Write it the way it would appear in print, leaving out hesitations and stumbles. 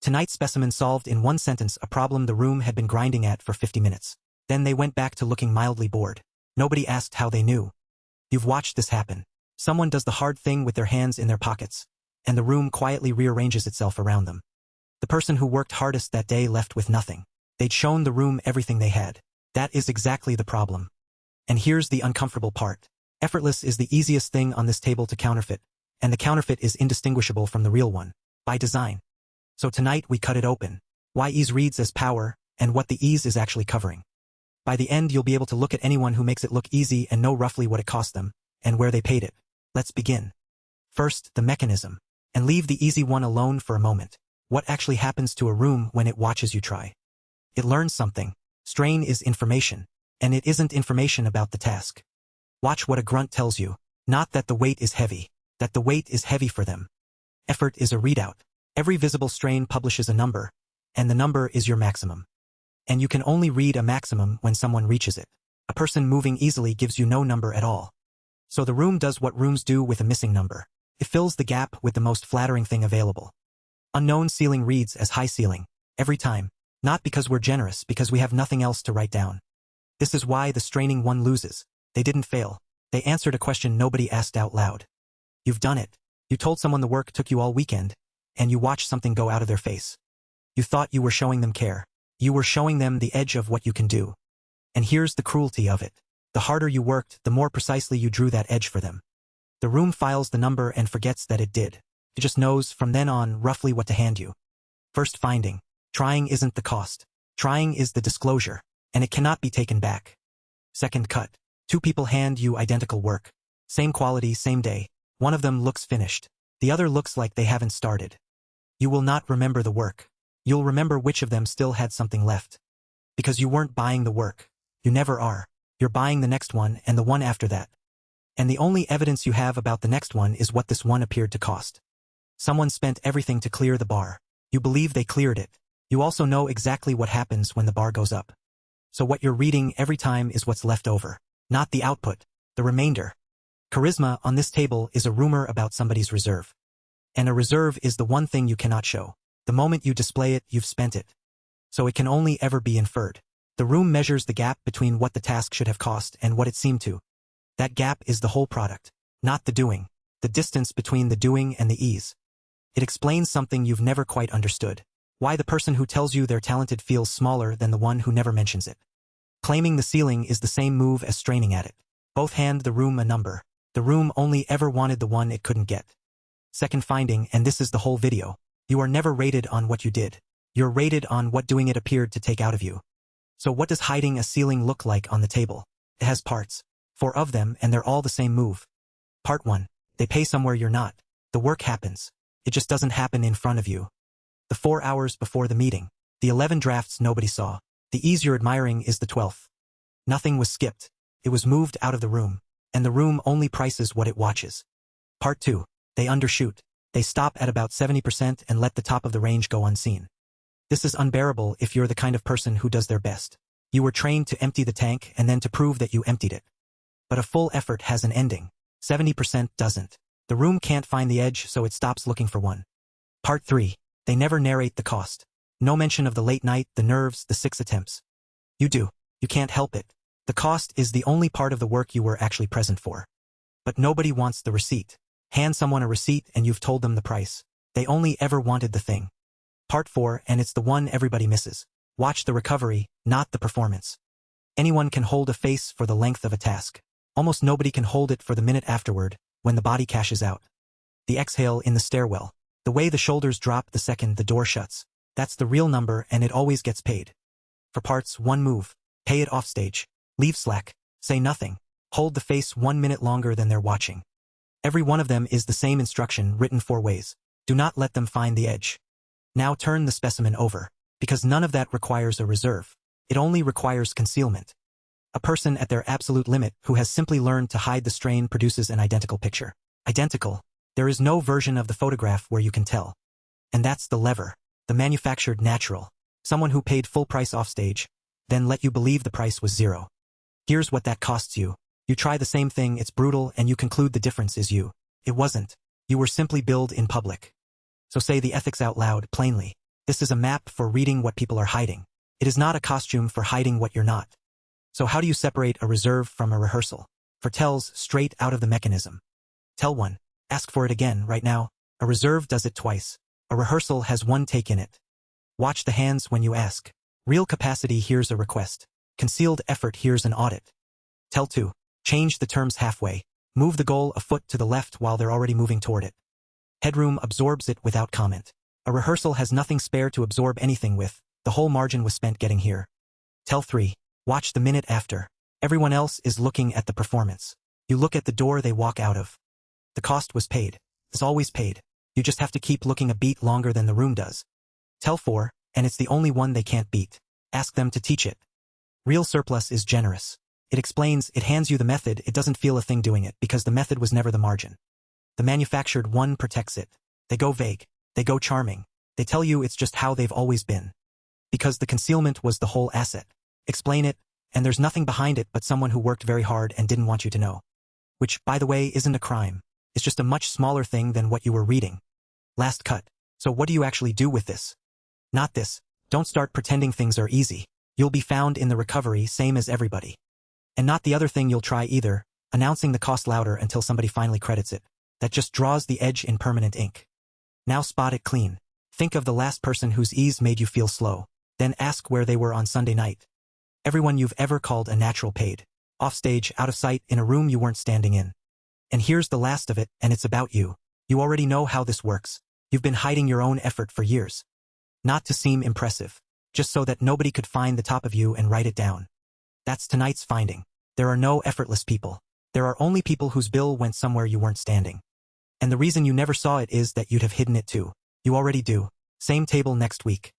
Tonight's specimen solved in one sentence a problem the room had been grinding at for 50 minutes. Then they went back to looking mildly bored. Nobody asked how they knew. You've watched this happen. Someone does the hard thing with their hands in their pockets, and the room quietly rearranges itself around them. The person who worked hardest that day left with nothing. They'd shown the room everything they had. That is exactly the problem. And here's the uncomfortable part. Effortless is the easiest thing on this table to counterfeit, and the counterfeit is indistinguishable from the real one, by design. So tonight we cut it open. Why ease reads as power, and what the ease is actually covering. By the end you'll be able to look at anyone who makes it look easy and know roughly what it cost them, and where they paid it. Let's begin. First, the mechanism. And leave the easy one alone for a moment. What actually happens to a room when it watches you try? It learns something. Strain is information, and it isn't information about the task. Watch what a grunt tells you. Not that the weight is heavy, that the weight is heavy for them. Effort is a readout. Every visible strain publishes a number, and the number is your maximum. And you can only read a maximum when someone reaches it. A person moving easily gives you no number at all. So the room does what rooms do with a missing number. It fills the gap with the most flattering thing available. Unknown ceiling reads as high ceiling, every time. Not because we're generous, because we have nothing else to write down. This is why the straining one loses. They didn't fail. They answered a question nobody asked out loud. You've done it. You told someone the work took you all weekend, and you watched something go out of their face. You thought you were showing them care. You were showing them the edge of what you can do. And here's the cruelty of it. The harder you worked, the more precisely you drew that edge for them. The room files the number and forgets that it did. It just knows from then on roughly what to hand you. First finding. Trying isn't the cost. Trying is the disclosure, and it cannot be taken back. Second cut. Two people hand you identical work. Same quality, same day. One of them looks finished. The other looks like they haven't started. You will not remember the work. You'll remember which of them still had something left. Because you weren't buying the work. You never are. You're buying the next one and the one after that. And the only evidence you have about the next one is what this one appeared to cost. Someone spent everything to clear the bar. You believe they cleared it. You also know exactly what happens when the bar goes up. So what you're reading every time is what's left over. Not the output. The remainder. Charisma on this table is a rumor about somebody's reserve. And a reserve is the one thing you cannot show. The moment you display it, you've spent it. So it can only ever be inferred. The room measures the gap between what the task should have cost and what it seemed to. That gap is the whole product, not the doing, the distance between the doing and the ease. It explains something you've never quite understood. Why the person who tells you they're talented feels smaller than the one who never mentions it. Claiming the ceiling is the same move as straining at it. Both hand the room a number. The room only ever wanted the one it couldn't get. Second finding, and this is the whole video. You are never rated on what you did. You're rated on what doing it appeared to take out of you. So what does hiding a ceiling look like on the table? It has parts. 4 of them, and they're all the same move. Part 1. They pay somewhere you're not. The work happens. It just doesn't happen in front of you. The 4 hours before the meeting. The 11 drafts nobody saw. The ease you're admiring is the 12th. Nothing was skipped. It was moved out of the room. And the room only prices what it watches. Part 2. They undershoot. They stop at about 70% and let the top of the range go unseen. This is unbearable if you're the kind of person who does their best. You were trained to empty the tank and then to prove that you emptied it. But a full effort has an ending. 70% doesn't. The room can't find the edge, so it stops looking for one. Part 3. They never narrate the cost. No mention of the late night, the nerves, the 6 attempts. You do. You can't help it. The cost is the only part of the work you were actually present for. But nobody wants the receipt. Hand someone a receipt and you've told them the price. They only ever wanted the thing. Part 4, and it's the one everybody misses. Watch the recovery, not the performance. Anyone can hold a face for the length of a task. Almost nobody can hold it for the minute afterward, when the body cashes out. The exhale in the stairwell. The way the shoulders drop the second the door shuts. That's the real number and it always gets paid. For parts, one move. Pay it offstage. Leave slack. Say nothing. Hold the face 1 minute longer than they're watching. Every one of them is the same instruction written 4 ways. Do not let them find the edge. Now turn the specimen over. Because none of that requires a reserve. It only requires concealment. A person at their absolute limit who has simply learned to hide the strain produces an identical picture. Identical. There is no version of the photograph where you can tell. And that's the lever. The manufactured natural. Someone who paid full price offstage, then let you believe the price was 0. Here's what that costs you. You try the same thing, it's brutal, and you conclude the difference is you. It wasn't. You were simply billed in public. So say the ethics out loud, plainly. This is a map for reading what people are hiding. It is not a costume for hiding what you're not. So how do you separate a reserve from a rehearsal? For tells straight out of the mechanism. Tell 1. Ask for it again right now. A reserve does it twice. A rehearsal has 1 take in it. Watch the hands when you ask. Real capacity hears a request. Concealed effort hears an audit. Tell 2. Change the terms halfway. Move the goal a foot to the left while they're already moving toward it. Headroom absorbs it without comment. A rehearsal has nothing spare to absorb anything with. The whole margin was spent getting here. Tell 3. Watch the minute after. Everyone else is looking at the performance. You look at the door they walk out of. The cost was paid. It's always paid. You just have to keep looking a beat longer than the room does. Tell 4, and it's the only one they can't beat. Ask them to teach it. Real surplus is generous. It explains, it hands you the method, it doesn't feel a thing doing it because the method was never the margin. The manufactured one protects it. They go vague. They go charming. They tell you it's just how they've always been. Because the concealment was the whole asset. Explain it, and there's nothing behind it but someone who worked very hard and didn't want you to know. Which, by the way, isn't a crime. It's just a much smaller thing than what you were reading. Last cut. So what do you actually do with this? Not this. Don't start pretending things are easy. You'll be found in the recovery, same as everybody. And not the other thing you'll try either, announcing the cost louder until somebody finally credits it. That just draws the edge in permanent ink. Now spot it clean. Think of the last person whose ease made you feel slow. Then ask where they were on Sunday night. Everyone you've ever called a natural paid. Offstage, out of sight, in a room you weren't standing in. And here's the last of it, and it's about you. You already know how this works. You've been hiding your own effort for years. Not to seem impressive. Just so that nobody could find the top of you and write it down. That's tonight's finding. There are no effortless people. There are only people whose bill went somewhere you weren't standing. And the reason you never saw it is that you'd have hidden it too. You already do. Same table next week.